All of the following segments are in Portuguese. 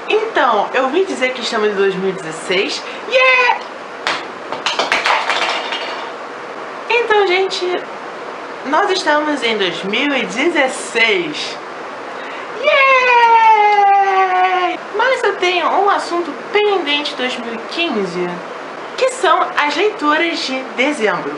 Então, eu ouvi dizer que estamos em 2016. Yeah! Então, gente, nós estamos em 2016. Yeah! Mas eu tenho um assunto pendente de 2015, que são as leituras de dezembro.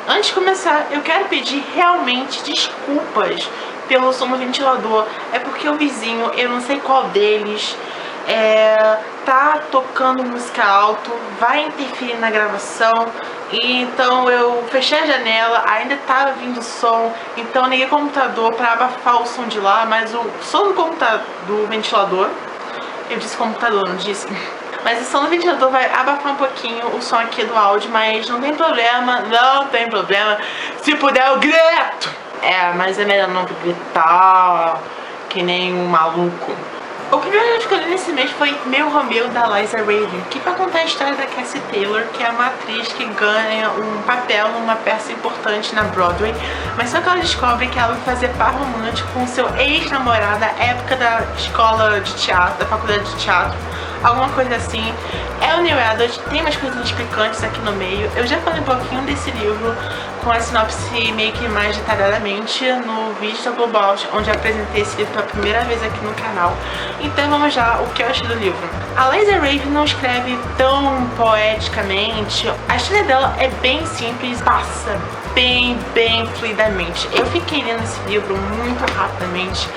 Antes de começar, eu quero pedir realmente desculpas pelo som do ventilador. É porque o vizinho, eu não sei qual deles, tá tocando música alto, vai interferir na gravação. E então eu fechei a janela, ainda tá vindo som, então eu liguei o computador para abafar o som de lá, mas o som do computador, do ventilador, eu disse computador, não disse? Mas o som do ventilador vai abafar um pouquinho o som aqui do áudio, mas não tem problema, não tem problema. Se puder eu grito! Mas é melhor não gritar que nem um maluco. O primeiro livro que eu li nesse mês foi Meu Romeu, da Liza Raven, que vai contar a história da Cassie Taylor, que é uma atriz que ganha um papel numa peça importante na Broadway, mas só que ela descobre que ela vai fazer par romântico com seu ex-namorado da época da escola de teatro, da faculdade de teatro, alguma coisa assim. É o New Adult, tem umas coisinhas picantes aqui no meio. Eu já falei um pouquinho desse livro com a sinopse meio que mais detalhadamente no vídeo da Global, onde eu apresentei esse livro pela primeira vez aqui no canal. Então vamos lá, o que eu achei do livro. A Liza Raven não escreve tão poeticamente. A história dela é bem simples, passa bem fluidamente. Eu fiquei lendo esse livro muito rapidamente.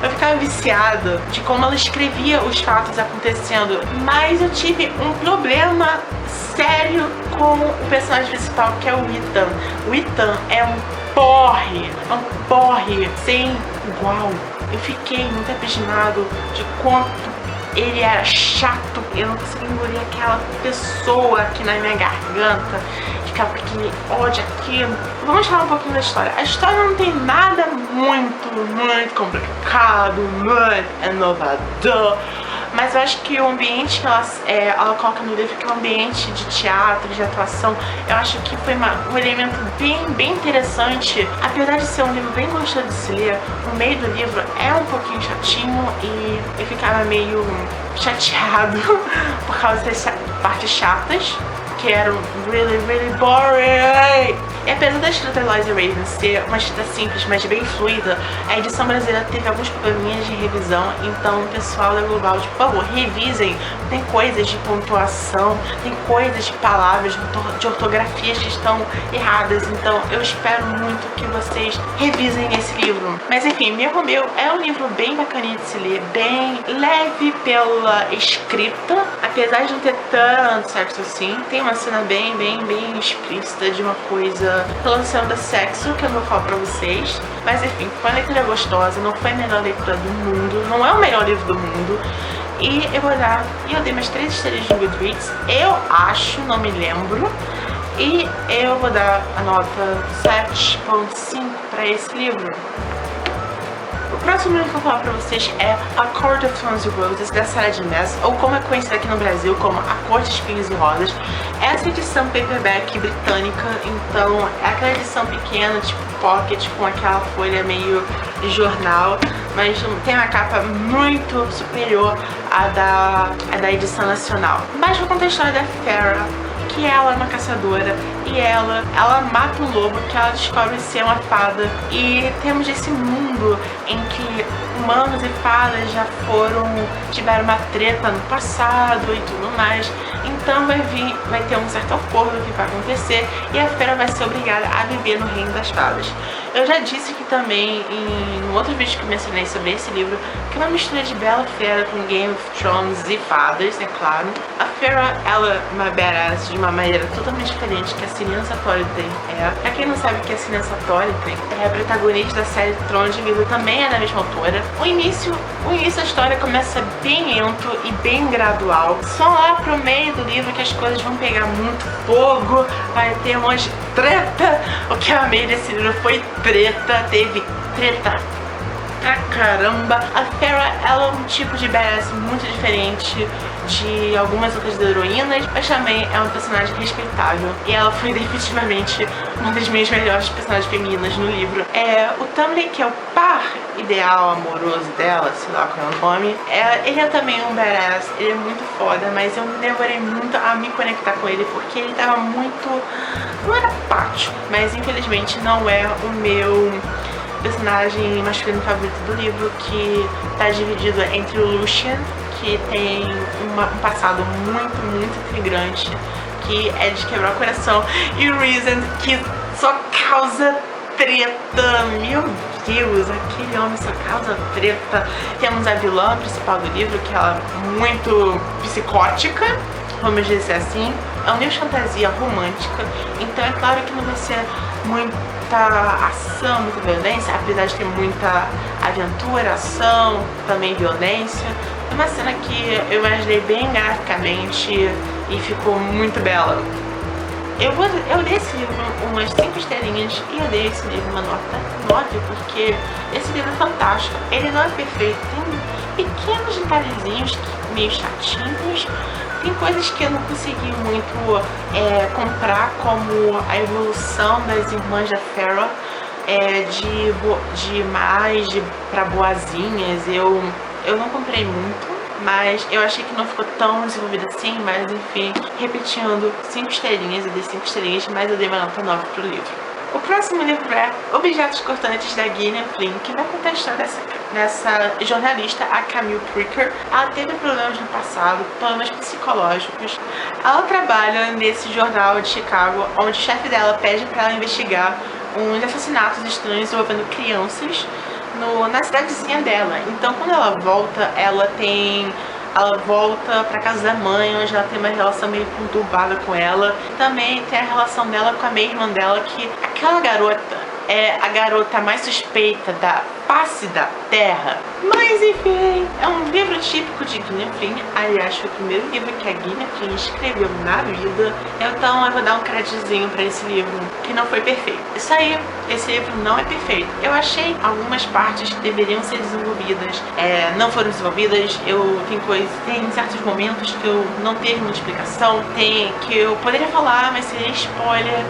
Eu ficava viciada de como ela escrevia os fatos acontecendo, mas eu tive um problema sério com o personagem principal, que é o Ethan. O Ethan é um porre sem igual. Eu fiquei muito apaixonado de quanto ele era chato. Eu não conseguia engolir aquela pessoa aqui na minha garganta. Ficava com aquele ódio aqui. Vamos falar um pouquinho da história. A história não tem nada muito complicado, muito inovador. Mas eu acho que o ambiente que ela coloca no livro, que é um ambiente de teatro, de atuação, eu acho que foi um elemento bem interessante. Apesar de ser um livro bem gostoso de se ler, o meio do livro é um pouquinho chatinho e eu ficava meio chateado por causa dessas partes chatas, que eram really boring. E apesar da escrita da Liza Raven ser uma escrita simples, mas bem fluida, a edição brasileira teve alguns probleminhas de revisão. Então, pessoal da Global, por favor, revisem. Tem coisas de pontuação, tem coisas de palavras, de ortografias que estão erradas. Então, eu espero muito que vocês revisem esse livro. Mas enfim, Meu Romeu é um livro bem bacaninha de se ler, bem leve pela escrita, apesar de não ter tanto sexo assim. Tem uma cena bem explícita de uma coisa relacionada a sexo, que eu não vou falar pra vocês. Mas enfim, foi uma leitura gostosa, não foi a melhor leitura do mundo, não é o melhor livro do mundo. E eu vou dar, eu dei mais 3 estrelas de Goodreads, eu acho, não me lembro. E eu vou dar a nota 7.5 pra esse livro. O próximo livro que eu vou falar pra vocês é A Court of Thorns and Roses, da Sarah J. Maas, ou como é conhecida aqui no Brasil como A Corte de Espinhos e Rosas. Essa edição paperback britânica, então é aquela edição pequena, tipo pocket, com aquela folha meio de jornal, mas tem uma capa muito superior à da edição nacional. Mas vou contar a história da Feyre, que ela é uma caçadora e ela mata um lobo que ela descobre ser uma fada. E temos esse mundo em que humanos e fadas já tiveram uma treta no passado e tudo mais. Então vai ter um certo acordo que vai acontecer e a Feyre vai ser obrigada a viver no reino das fadas. Eu já disse que também em outro vídeo que eu mencionei sobre esse livro, que é uma mistura de Bela Fera com Game of Thrones e fadas, é claro. A Feyre, ela é uma badass de uma maneira totalmente diferente que a Sansa Torrington é. Pra quem não sabe o que é a Sansa Torrington, é a protagonista da série Tronos de Vidro, também é da mesma autora. O início da história começa bem lento e bem gradual. Só lá pro meio do livro que as coisas vão pegar muito fogo, vai ter um monte de treta. O que eu amei desse livro foi treta, teve treta pra caramba. A Feyre, ela é um tipo de badass muito diferente de algumas outras heroínas, mas também é uma personagem respeitável. E ela foi definitivamente uma das minhas melhores personagens femininas no livro. O Tamlin, que é o par ideal amoroso dela, sei lá qual é o nome, ele é também um badass, ele é muito foda, mas eu demorei muito a me conectar com ele porque ele tava muito... não era apático, mas infelizmente não é o meu personagem masculino favorito do livro, que tá dividido entre o Lucien, que tem um passado muito intrigante, que é de quebrar o coração, e o Rhysand, que só causa treta. Meu Deus, aquele homem só causa treta. Temos a vilã principal do livro, que ela é muito psicótica, vamos dizer assim. É uma fantasia romântica, então é claro que não vai ser muita ação, muita violência, apesar de ter muita aventura, ação, também violência. É uma cena que eu imaginei bem graficamente e ficou muito bela. Eu dei esse livro umas 5 estrelinhas e eu dei esse livro uma nota 9, porque esse livro é fantástico. Ele não é perfeito, tem pequenos detalhezinhos meio chatinhos, tem coisas que eu não consegui muito comprar, como a evolução das irmãs da Feyre, de mais pra boazinhas. Eu não comprei muito, mas eu achei que não ficou tão desenvolvida assim, mas enfim, repetindo, 5 estrelinhas, eu dei 5 estrelinhas, mas eu dei uma nota 9 pro livro. O próximo livro é Objetos Cortantes, da Gillian Flynn, que vai contar a história dessa jornalista, a Camille Pricker. Ela teve problemas no passado, problemas psicológicos. Ela trabalha nesse jornal de Chicago, onde o chefe dela pede para ela investigar uns assassinatos estranhos envolvendo crianças na cidadezinha dela. Então, quando ela volta, ela volta pra casa da mãe, onde ela tem uma relação meio conturbada com ela. Também tem a relação dela com a meia-irmã dela, que aquela garota é a garota mais suspeita da face da terra. Mas enfim, é um livro típico de Gillian Flynn. Aliás, foi o primeiro livro que a Gillian Flynn escreveu na vida. Então eu vou dar um créditozinho pra esse livro, que não foi perfeito. Isso aí, esse livro não é perfeito. Eu achei algumas partes que deveriam ser desenvolvidas, não foram desenvolvidas. Tem certos momentos que eu não teve muita explicação, tem que eu poderia falar, mas seria spoiler.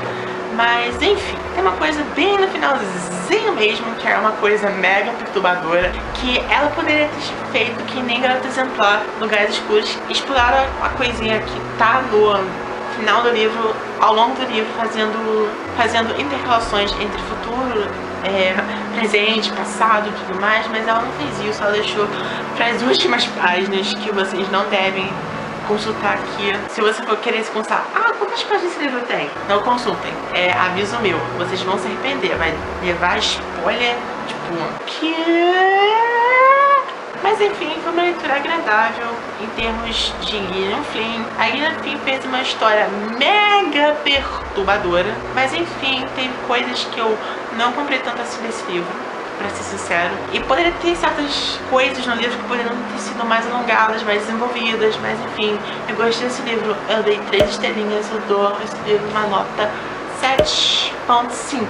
Mas enfim, tem uma coisa bem no finalzinho mesmo, que é uma coisa mega perturbadora, que ela poderia ter feito que nem Garota Exemplar, Lugares Escuros. Exploraram a coisinha que tá no final do livro, ao longo do livro, fazendo interrelações entre futuro, presente, passado e tudo mais, mas ela não fez isso. Ela deixou para as últimas páginas, que vocês não devem consultar aqui. Se você for querer se consultar, quantas páginas esse livro tem? Não consultem, aviso meu, vocês vão se arrepender, vai levar spoiler, tipo, Mas enfim, foi uma leitura agradável em termos de Gillian Flynn. A Gillian Flynn fez uma história mega perturbadora, mas enfim, teve coisas que eu não comprei tanto assim desse livro, pra ser sincero. E poderia ter certas coisas no livro que poderiam ter sido mais alongadas, mais desenvolvidas, mas enfim, eu gostei desse livro. Eu dei 3 estrelinhas, eu dou esse livro uma nota 7.5.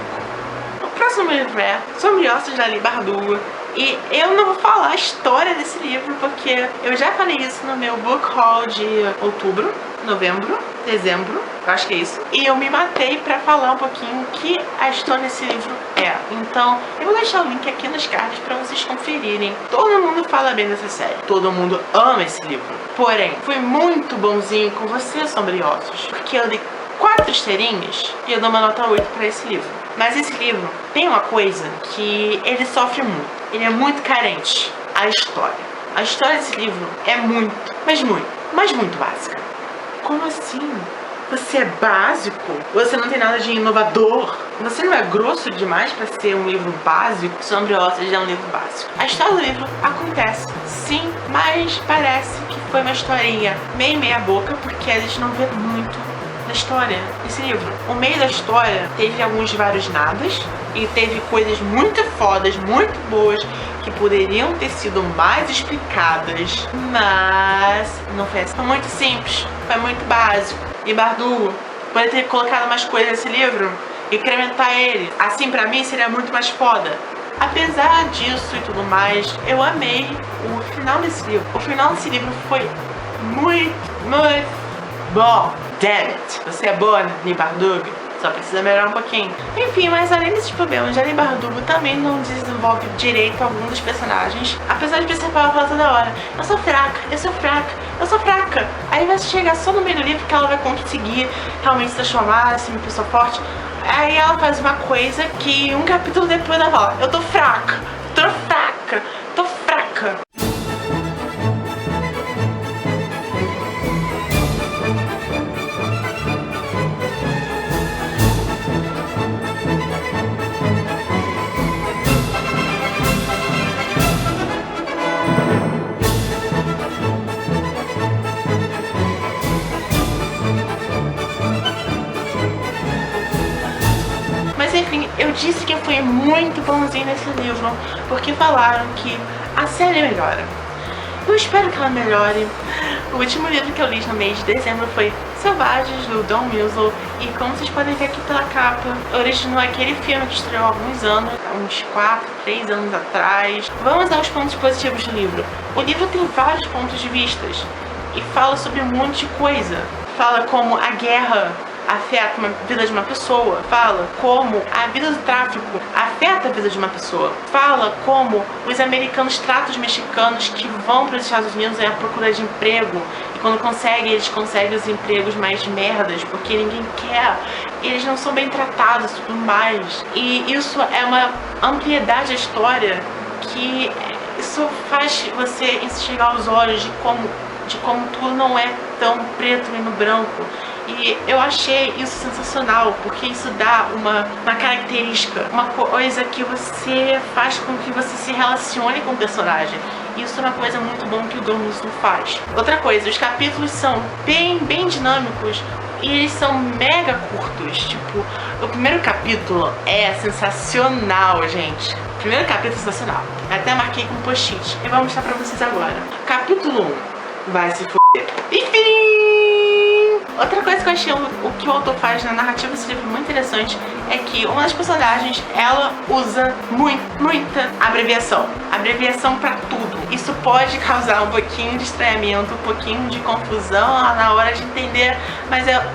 O próximo livro é Sobre Ossos, da Leigh Bardugo. E eu não vou falar a história desse livro, porque eu já falei isso no meu book haul de outubro, novembro, dezembro, eu acho que é isso. E eu me matei pra falar um pouquinho que a história desse livro é. Então, eu vou deixar o link aqui nos cards pra vocês conferirem. Todo mundo fala bem dessa série, todo mundo ama esse livro. Porém, fui muito bonzinho com você, Sombriossos, porque eu dei 4 estrelinhas e eu dou uma nota 8 pra esse livro. Mas esse livro tem uma coisa que ele sofre muito. Ele é muito carente. A história. A história desse livro é muito básica. Como assim? Você é básico? Você não tem nada de inovador? Você não é grosso demais pra ser um livro básico? Sombriossos é um livro básico. A história do livro acontece, sim, mas parece que foi uma historinha meio meia boca, porque a gente não vê muito da história desse livro. O meio da história teve vários nadas e teve coisas muito fodas, muito boas, que poderiam ter sido mais explicadas, mas não foi assim. Foi muito simples, foi muito básico. E Bardugo poderia ter colocado mais coisas nesse livro e incrementar ele. Assim, pra mim, seria muito mais foda. Apesar disso e tudo mais, eu amei o final desse livro. O final desse livro foi muito bom. Damn it. Você é boa, Lei Bardugo? Só precisa melhorar um pouquinho. Enfim, mas além desses problemas, Lei Bardugo também não desenvolve direito algum dos personagens. Apesar de você falar toda hora, eu sou fraca, eu sou fraca, eu sou fraca. Aí vai chegar só no meio do livro que ela vai conseguir realmente se transformar assim, em uma pessoa forte. Aí ela faz uma coisa que um capítulo depois ela fala, eu tô fraca, tô fraca, tô fraca. Mas enfim, eu disse que eu fui muito bonzinho nesse livro, porque falaram que a série melhora. Eu espero que ela melhore. O último livro que eu li no mês de dezembro foi Selvagens, do Don Winslow, e como vocês podem ver aqui pela capa, originou aquele filme que estreou há alguns anos, uns 3 anos atrás. Vamos aos pontos positivos do livro. O livro tem vários pontos de vista e fala sobre um monte de coisa. Fala como a guerra afeta a vida de uma pessoa, fala como a vida do tráfico afeta a vida de uma pessoa, fala como os americanos tratam os mexicanos que vão para os Estados Unidos à procura de emprego, e quando conseguem, eles conseguem os empregos mais merdas, porque ninguém quer, eles não são bem tratados e tudo mais. E isso é uma ampliedade da história que isso faz você enxergar os olhos de como tudo não é tão preto e no branco. E eu achei isso sensacional, porque isso dá uma característica, uma coisa que você faz com que você se relacione com o personagem. Isso é uma coisa muito bom que o Don Winslow faz. Outra coisa, os capítulos são bem dinâmicos e eles são mega curtos. Tipo, o primeiro capítulo é sensacional, gente. O primeiro capítulo é sensacional. Eu até marquei com post-it. E vou mostrar pra vocês agora. Capítulo 1. Vai se foder. Enfim! Outra coisa que eu achei o que o autor faz na narrativa desse livro muito interessante é que uma das personagens, ela usa muita abreviação. Abreviação pra tudo. Isso pode causar um pouquinho de estranhamento, um pouquinho de confusão na hora de entender,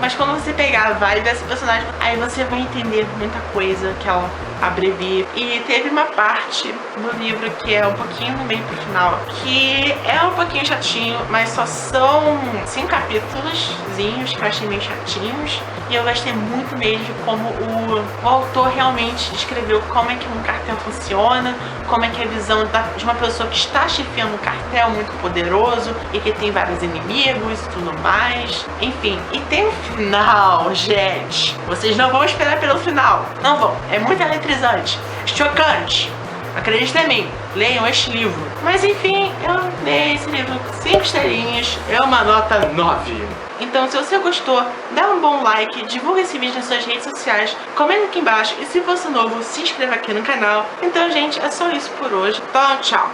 mas quando você pegar a vibe dessa personagem, aí você vai entender muita coisa que ela abrevia. E teve uma parte do livro que é um pouquinho no meio pro final, que é um pouquinho chatinho, mas só são 5 capítuloszinhos que eu achei meio chatinhos. E eu gostei muito mesmo de como o autor realmente descreveu como é que um cartel funciona, como é que é a visão de uma pessoa que está chefiando um cartel muito poderoso e que tem vários inimigos e tudo mais. Enfim, e tem um final, gente. Vocês não vão esperar pelo final. Não vão. É muito eletrizante, chocante. Acredita em mim, leiam este livro. Mas enfim, eu dei esse livro 5 estrelinhas, é uma nota 9. Então se você gostou, dá um bom like, divulga esse vídeo nas suas redes sociais, comenta aqui embaixo e se você novo, se inscreva aqui no canal. Então gente, é só isso por hoje. Então tchau!